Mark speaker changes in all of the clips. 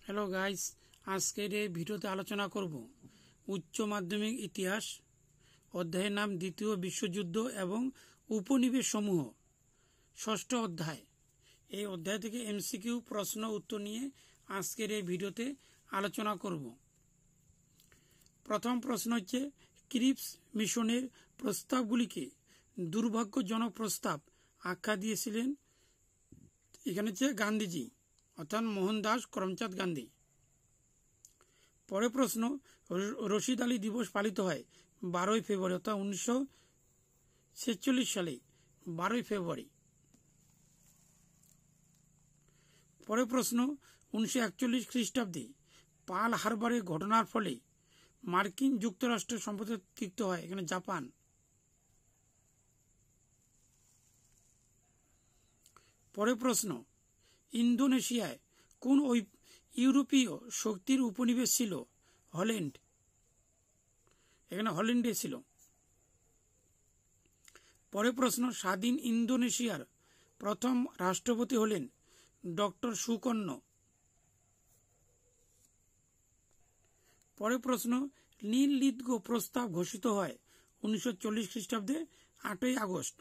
Speaker 1: Hello guys, আজকের এই ভিডিওতে আলোচনা করব উচ্চ মাধ্যমিক ইতিহাস অধ্যায়ের নাম দ্বিতীয় বিশ্বযুদ্ধ এবং উপনিবেশ সমূহ, ষষ্ঠ অধ্যায়। এই অধ্যায় থেকে এমসিকিউ প্রশ্ন উত্তর নিয়ে আজকের এই ভিডিওতে আলোচনা করব। প্রথম প্রশ্ন হচ্ছে, ক্রিপস মিশনের প্রস্তাবগুলিকে দুর্ভাগ্যজনক প্রস্তাব আখ্যা দিয়েছিলেন এখানে হচ্ছে গান্ধীজি, অর্থাৎ মোহনদাস করমচাঁদ গান্ধী। পরের প্রশ্ন, রশিদ আলী দিবস পালিত হয় 12ই ফেব্রুয়ারি, অর্থাৎ 1946 সালে 12ই ফেব্রুয়ারি। পরের প্রশ্ন, 1941 খ্রিস্টাব্দে পার্ল হারবারের ঘটনার ফলে মার্কিন যুক্তরাষ্ট্রের সম্পর্কে তিক্ত হয় এখানে জাপান। পরের প্রশ্ন, ইন্দোনেশিয়ায় কোন ওই ইউরোপীয় শক্তির উপনিবেশ ছিল? হল্যান্ড, এখানে হল্যান্ডে ছিল। পরের প্রশ্ন, স্বাধীন ইন্দোনেশিয়ার প্রথম রাষ্ট্রপতি হলেন ডক্টর সুকর্ণ। পরের প্রশ্ন, নীল লিথগো প্রস্তাব ঘোষিত হয় 1940 খ্রিস্টাব্দে 8ই আগস্ট।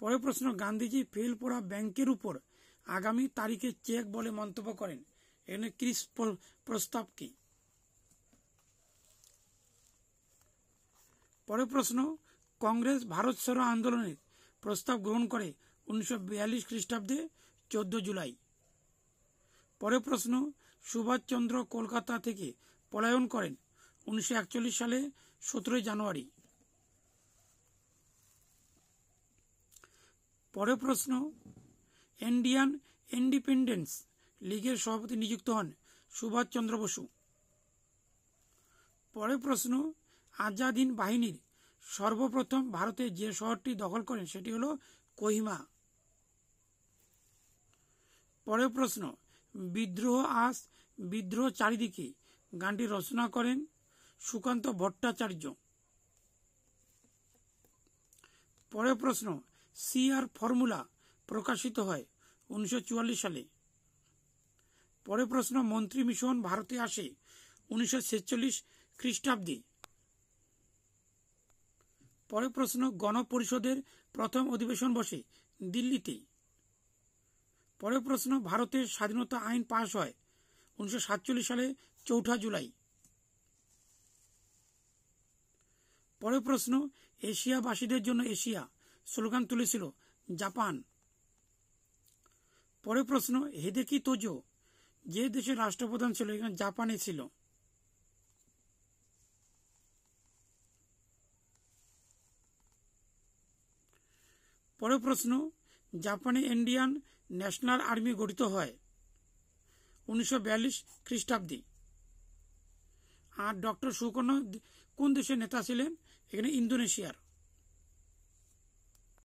Speaker 1: পরের প্রশ্ন, গান্ধীজি ফেল পড়া ব্যাংকের উপর আগামী তারিখে চেক বলে মন্তব্য করেন এখানে ক্রিপস প্রস্তাব কি? পরের প্রশ্ন, কংগ্রেস ভারত ছাড়ো আন্দোলনের প্রস্তাব গ্রহণ করে 1942 খ্রিস্টাব্দে 14 জুলাই। পরের প্রশ্ন, সুভাষচন্দ্র কলকাতা থেকে পলায়ন করেন 1941 সালে 17 জানুয়ারি। পরের প্রশ্ন, ইন্ডিয়ান ইন্ডিপেন্ডেন্স লীগের সভাপতি নিযুক্ত হন সুভাষচন্দ্র বসু। পরের প্রশ্ন, আজাদ হিন্দ বাহিনীর সর্বপ্রথম ভারতে যে শহরটি দখল করেন সেটি হল কোহিমা। পরের প্রশ্ন, বিদ্রোহ আজ বিদ্রোহ চারিদিকে গানটি রচনা করেন সুকান্ত ভট্টাচার্য। পরের প্রশ্ন, সিআর ফর্মুলা প্রকাশিত হয় 1944 সালে। পরের প্রশ্ন, মন্ত্রী মিশন ভারতে আসে 1946 খ্রিস্টাব্দে। পরের প্রশ্ন, গণপরিষদের প্রথম অধিবেশন বসে দিল্লিতে। পরের প্রশ্ন, ভারতের স্বাধীনতা আইন পাশ হয় 1947 সালে 4 জুলাই। পরের প্রশ্ন, এশিয়াবাসীদের জন্য এশিয়া স্লোগান তুলেছিল জাপান। পরের প্রশ্ন, হিদেকি তোজো যে দেশের রাষ্ট্রপ্রধান ছিল এখানে জাপানে ছিল। পরের প্রশ্ন, জাপানে ইন্ডিয়ান ন্যাশনাল আর্মি গঠিত হয় 1942 খ্রিস্টাব্দে। আর ডক্টর সুকর্ণ কোন দেশের নেতা ছিলেন? এখানে ইন্দোনেশিয়ার।